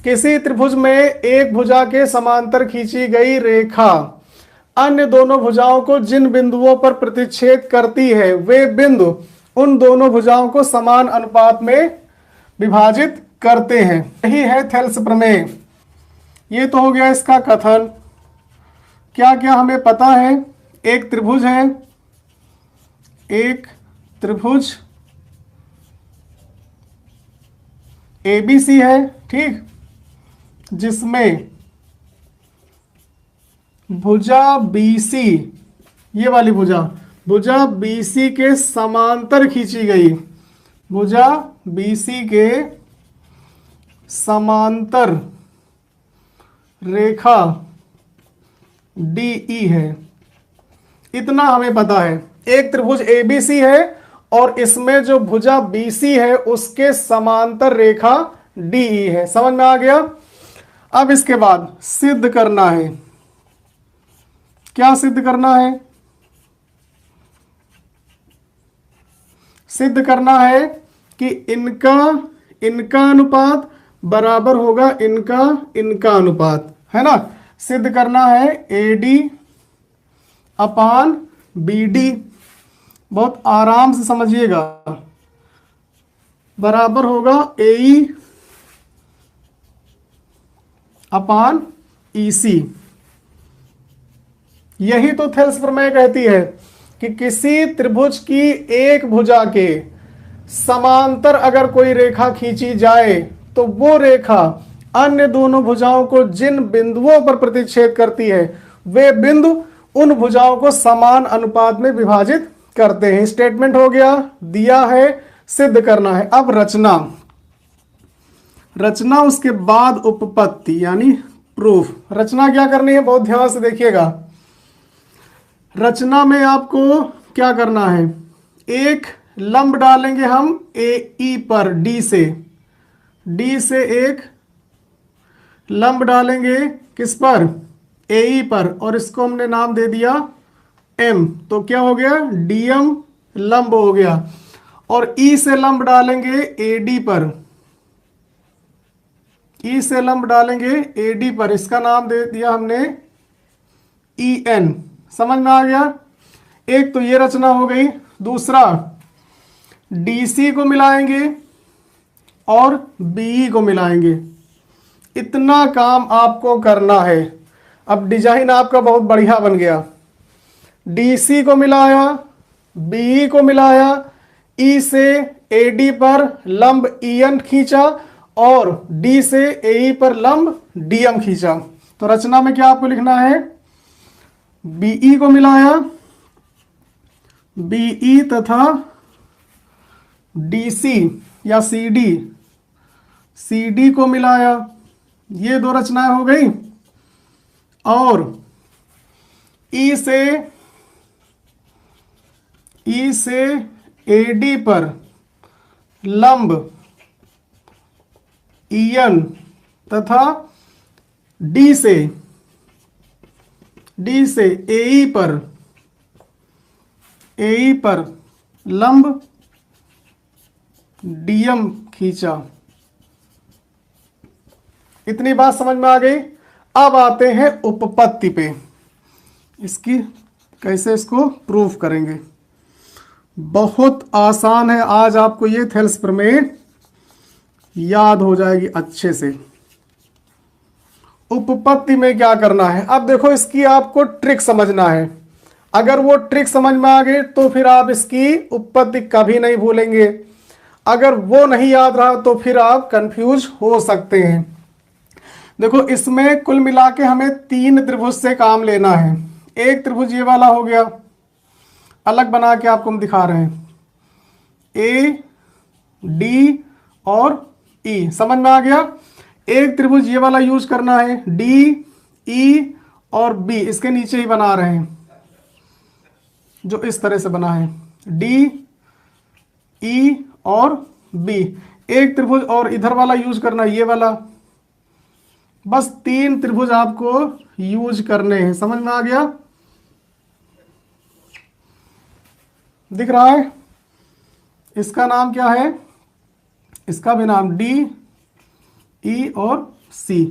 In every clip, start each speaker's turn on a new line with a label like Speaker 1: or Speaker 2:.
Speaker 1: किसी त्रिभुज में एक भुजा के समांतर खींची गई रेखा अन्य दोनों भुजाओं को जिन बिंदुओं पर प्रतिच्छेद करती है वे बिंदु उन दोनों भुजाओं को समान अनुपात में विभाजित करते हैं। यही है थेल्स प्रमेय। ये तो हो गया इसका कथन। क्या क्या हमें पता है? एक त्रिभुज है, एक त्रिभुज ABC है, ठीक, जिसमें भुजा BC, ये वाली भुजा BC के समांतर खींची गई, भुजा BC के समांतर रेखा DE है। इतना हमें पता है। एक त्रिभुज ABC है और इसमें जो भुजा BC है उसके समांतर रेखा DE है। समझ में आ गया? अब इसके बाद सिद्ध करना है। क्या सिद्ध करना है? सिद्ध करना है कि इनका अनुपात बराबर होगा इनका अनुपात, है ना। सिद्ध करना है AD अपान BD। बहुत आराम से समझिएगा। बराबर होगा AE अपान EC। यही तो थेल्स प्रमेय कहती है कि किसी त्रिभुज की एक भुजा के समांतर अगर कोई रेखा खींची जाए तो वो रेखा अन्य दोनों भुजाओं को जिन बिंदुओं पर प्रतिच्छेद करती है वे बिंदु उन भुजाओं को समान अनुपात में विभाजित करते हैं। स्टेटमेंट हो गया, दिया है, सिद्ध करना है। अब रचना उसके बाद उपपत्ति यानी प्रूफ। रचना क्या करनी है? बहुत ध्यान से देखिएगा। रचना में आपको क्या करना है? एक लंब डालेंगे हम AE पर, D से एक लंब डालेंगे किस पर? AE पर, और इसको हमने नाम दे दिया M। तो क्या हो गया? DM लंब हो गया। और E से लंब डालेंगे AD पर, E से लंब डालेंगे AD पर, इसका नाम दे दिया हमने EN। समझ में आ गया? एक तो ये रचना हो गई। दूसरा DC को मिलाएंगे और BE को मिलाएंगे। इतना काम आपको करना है। अब डिजाइन आपका बहुत बढ़िया बन गया। DC को मिलाया, BE को मिलाया, E से AD पर लंब EN खींचा और D से AE पर लंब DM खींचा। तो रचना में क्या आपको लिखना है? BE को मिलाया, BE तथा DC या CD को मिलाया। ये दो रचनाएं हो गई। और E से AD पर लंब EN तथा D से AE पर लंब DM खींचा। इतनी बात समझ में आ गई। अब आते हैं उपपत्ति पे। इसकी कैसे इसको प्रूफ करेंगे? बहुत आसान है। आज आपको ये थेल्स प्रमेय याद हो जाएगी अच्छे से। उपपत्ति में क्या करना है? अब देखो, इसकी आपको ट्रिक समझना है। अगर वो ट्रिक समझ में आ गई तो फिर आप इसकी उपपत्ति कभी नहीं भूलेंगे। अगर वो नहीं याद रहा तो फिर आप कंफ्यूज हो सकते हैं। देखो, इसमें कुल मिला के हमें 3 त्रिभुज से काम लेना है। एक त्रिभुज ये वाला हो गया, अलग बना के आपको हम दिखा रहे हैं। A, D और E। समझ में आ गया? एक त्रिभुज ये वाला यूज करना है, D, E और B। इसके नीचे ही बना रहे हैं जो इस तरह से बना है, D, E और B। एक त्रिभुज और इधर वाला यूज करना है, ये वाला। बस 3 त्रिभुज आपको यूज करने हैं। समझ में आ गया? दिख रहा है? इसका नाम क्या है? इसका भी नाम D, ई और सी,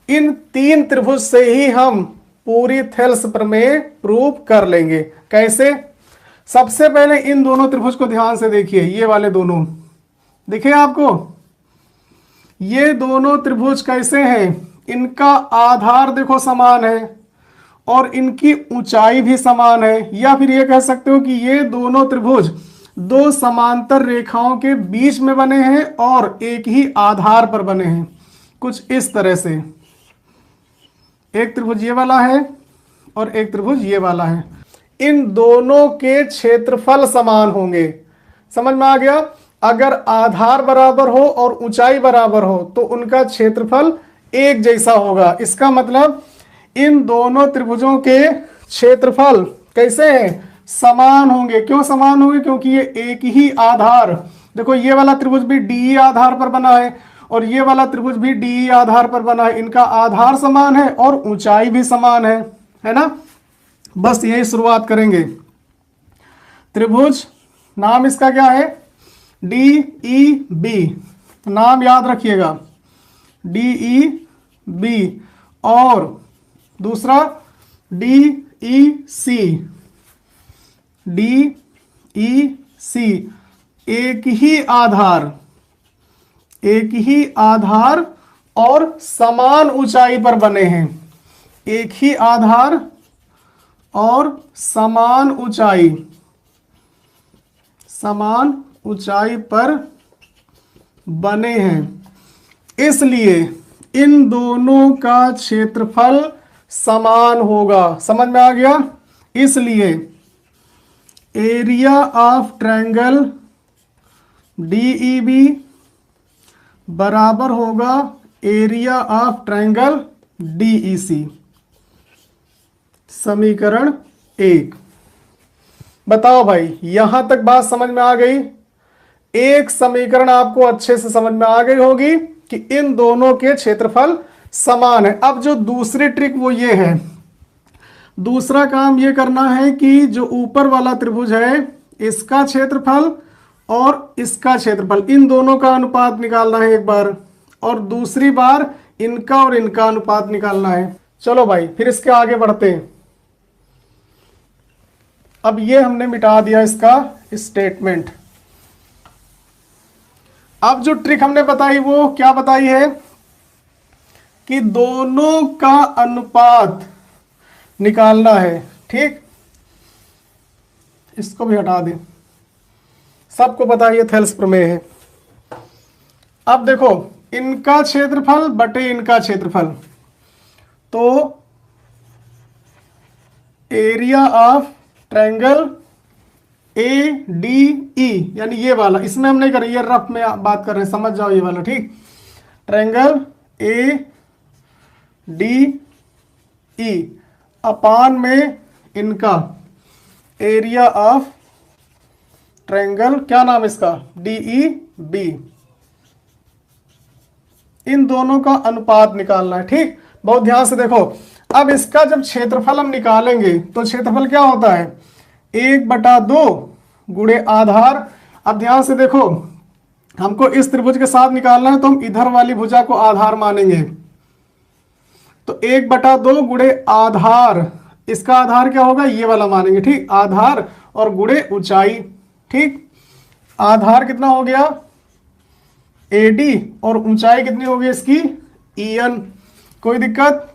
Speaker 1: इन 3 त्रिभुज से ही हम पूरी थेल्स प्रमेय प्रूव कर लेंगे। कैसे? सबसे पहले इन दोनों त्रिभुज को ध्यान से देखिए, ये वाले दोनों दिखे आपको? ये दोनों त्रिभुज कैसे हैं? इनका आधार देखो समान है और इनकी ऊंचाई भी समान है, या फिर ये कह सकते हो कि ये दोनों त्रिभुज 2 समांतर रेखाओं के बीच में बने हैं और एक ही आधार पर बने हैं, कुछ इस तरह से। एक त्रिभुज ये वाला है और एक त्रिभुज ये वाला है। इन दोनों के क्षेत्रफल समान होंगे। समझ में आ गया? अगर आधार बराबर हो और ऊंचाई बराबर हो तो उनका क्षेत्रफल एक जैसा होगा। इसका मतलब इन दोनों त्रिभुजों के क्षेत्रफल कैसे हैं? समान होंगे। क्यों समान होंगे? क्योंकि ये एक ही आधार, देखो ये वाला त्रिभुज भी डी आधार पर बना है और ये वाला त्रिभुज भी डी आधार पर बना है। इनका आधार समान है और ऊंचाई भी समान है ना? बस यही शुरुआत करेंगे। त्रिभुज नाम इसका क्या है? डी ई बी, नाम याद रखिएगा, डी ई बी। और दूसरा डी ई सी, डी ई सी, एक ही आधार, एक ही आधार और समान ऊंचाई पर बने हैं। एक ही आधार और समान ऊंचाई, समान ऊंचाई पर बने हैं, इसलिए इन दोनों का क्षेत्रफल समान होगा। समझ में आ गया? इसलिए एरिया ऑफ ट्रायंगल डीईबी बराबर होगा एरिया ऑफ ट्रायंगल डीईसी। समीकरण 1। बताओ भाई, यहां तक बात समझ में आ गई? एक समीकरण आपको अच्छे से समझ में आ गई होगी कि इन दोनों के क्षेत्रफल समान है। अब जो दूसरी ट्रिक वो ये है, दूसरा काम ये करना है कि जो ऊपर वाला त्रिभुज है इसका क्षेत्रफल और इसका क्षेत्रफल, इन दोनों का अनुपात निकालना है एक बार, और दूसरी बार इनका और इनका अनुपात निकालना है। चलो भाई फिर इसके आगे बढ़ते हैं। अब ये हमने मिटा दिया इसका स्टेटमेंट। अब जो ट्रिक हमने बताई वो क्या बताई है कि दोनों का अनुपात निकालना है। ठीक, इसको भी हटा दें, सबको पता है ये थेल्स प्रमेय है। अब देखो, इनका क्षेत्रफल बटे इनका क्षेत्रफल, तो area of triangle A D E, यानी ये वाला, इसमें हम नहीं कर रहे, ये रफ में बात कर रहे हैं, समझ जाओ ये वाला। ठीक, ट्रायंगल ए डी ई अपान में इनका एरिया ऑफ ट्रायंगल, क्या नाम इसका? D E B. इन दोनों का अनुपात निकालना है। ठीक, बहुत ध्यान से देखो। अब इसका जब क्षेत्रफल हम निकालेंगे तो क्षेत्रफल क्या होता है? 1/2 गुणे आधार। अब ध्यान से देखो, हमको इस त्रिभुज के साथ निकालना है तो हम इधर वाली भुजा को आधार मानेंगे, तो 1/2 गुणे आधार, इसका आधार क्या होगा? ये वाला मानेंगे। ठीक, आधार और गुणे ऊंचाई। ठीक, आधार कितना हो गया? AD, और ऊंचाई कितनी होगी इसकी? EN। कोई दिक्कत?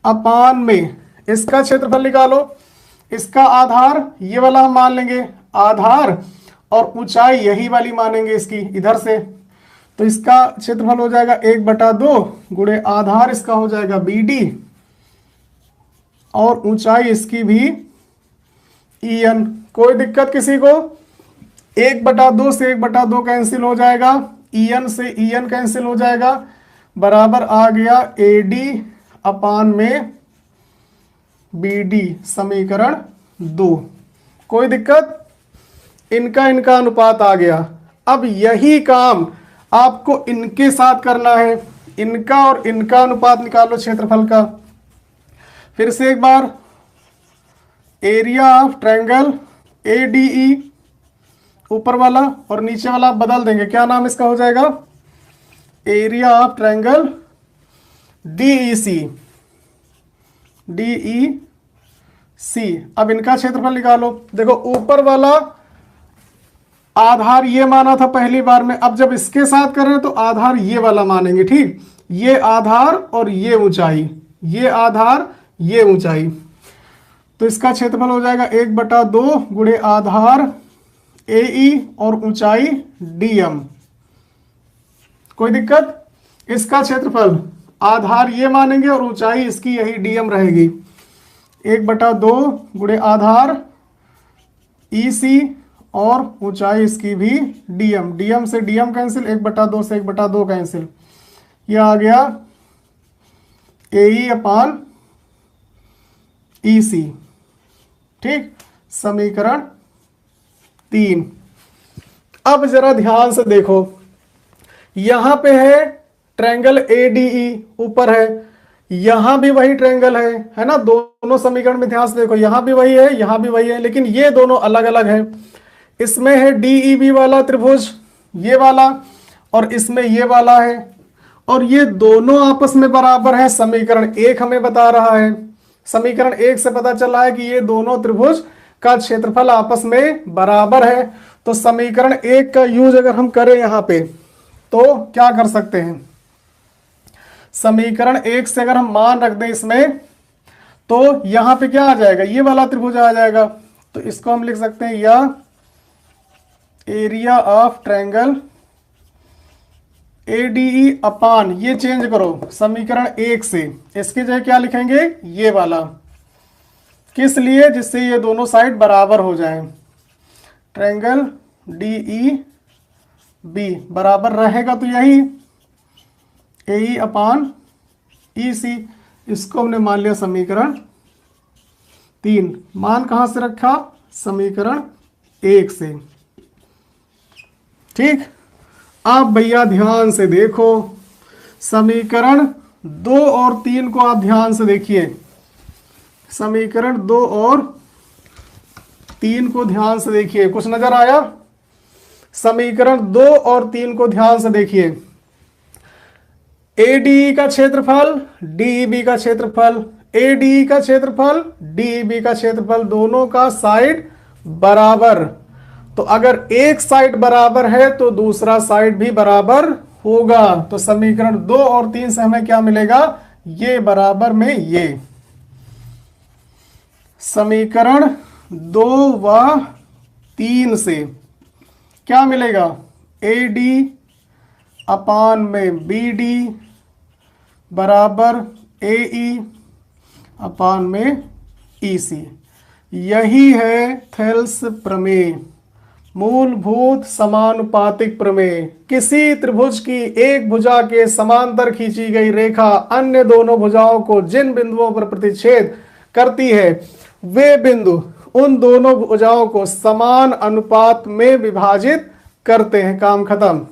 Speaker 1: अपान में इसका क्षेत्रफल निकालो, इसका आधार ये वाला हम मान लेंगे आधार, और ऊंचाई यही वाली मानेंगे इसकी इधर से, तो इसका क्षेत्रफल हो जाएगा 1/2 गुणे आधार, इसका हो जाएगा BD, और ऊंचाई इसकी भी EN। कोई दिक्कत किसी को? 1/2 से 1/2 कैंसिल हो जाएगा, EN से EN कैंसिल हो जाएगा, बराबर आ गया AD अपान में BD। समीकरण 2। कोई दिक्कत? इनका इनका अनुपात आ गया। अब यही काम आपको इनके साथ करना है, इनका और इनका अनुपात निकालो क्षेत्रफल का। फिर से एक बार, एरिया ऑफ ट्रायंगल ADE ऊपर वाला और नीचे वाला बदल देंगे, क्या नाम इसका हो जाएगा? Area of triangle DEC, DEC। अब इनका क्षेत्रफल निकालो। देखो ऊपर वाला आधार ये माना था पहली बार में, अब जब इसके साथ कर रहे हैं तो आधार ये वाला मानेंगे। ठीक, ये आधार और ये ऊंचाई, ये आधार ये ऊंचाई, तो इसका क्षेत्रफल हो जाएगा 1/2 गुणे आधार AE और ऊंचाई DM। कोई दिक्कत? इसका क्षेत्रफल आधार ये मानेंगे और ऊंचाई इसकी यही DM रहेगी। 1/2 गुणे आधार EC और ऊंचाई इसकी भी DM। DM से DM कैंसिल, 1/2 से 1/2 कैंसिल, ये आ गया AE अपान EC। ठीक, समीकरण 3। अब जरा ध्यान से देखो, यहां पे है ट्रायंगल ADE ऊपर है, यहां भी वही ट्रायंगल है ना। दोनों समीकरण में ध्यान से देखो, यहां भी वही है, यहां भी वही है, लेकिन ये दोनों अलग अलग है। इसमें है DEB वाला त्रिभुज ये वाला, और इसमें ये वाला है, और ये दोनों आपस में बराबर है। समीकरण 1 हमें बता रहा है, समीकरण 1 से पता चला है कि ये दोनों त्रिभुज का क्षेत्रफल आपस में बराबर है। तो समीकरण 1 का यूज अगर हम करें यहां पे तो क्या कर सकते हैं, समीकरण 1 से अगर हम मान रख दें इसमें, तो यहां पे क्या आ जाएगा, ये वाला त्रिभुज आ जाएगा। तो इसको हम लिख सकते हैं या एरिया ऑफ ट्रायंगल ADE अपान, ये चेंज करो समीकरण 1 से, इसकी जगह क्या लिखेंगे, ये वाला। किस लिए? जिससे ये दोनों साइड बराबर हो जाएं। ट्रायंगल DEB बराबर रहेगा तो यही AE अपान EC। इसको हमने मान लिया समीकरण 3। मान कहां से रखा, समीकरण 1 से। ठीक, आप भैया ध्यान से देखो, समीकरण 2 और 3 को आप ध्यान से देखिए, समीकरण 2 और 3 को ध्यान से देखिए, कुछ नजर आया? समीकरण 2 और 3 को ध्यान से देखिए। ADE का क्षेत्रफल, DEB का क्षेत्रफल, ADE का क्षेत्रफल, DEB का क्षेत्रफल, दोनों का साइड बराबर। तो अगर एक साइड बराबर है तो दूसरा साइड भी बराबर होगा। तो समीकरण 2 और 3 से हमें क्या मिलेगा, ये बराबर में ये। समीकरण 2 व 3 से क्या मिलेगा, AD अपान में BD बराबर AE अपान में EC। यही है थेल्स प्रमेय, मूलभूत समानुपातिक प्रमेय। किसी त्रिभुज की एक भुजा के समांतर खींची गई रेखा अन्य दोनों भुजाओं को जिन बिंदुओं पर प्रतिच्छेद करती है, वे बिंदु उन दोनों भुजाओं को समान अनुपात में विभाजित करते हैं। काम खत्म।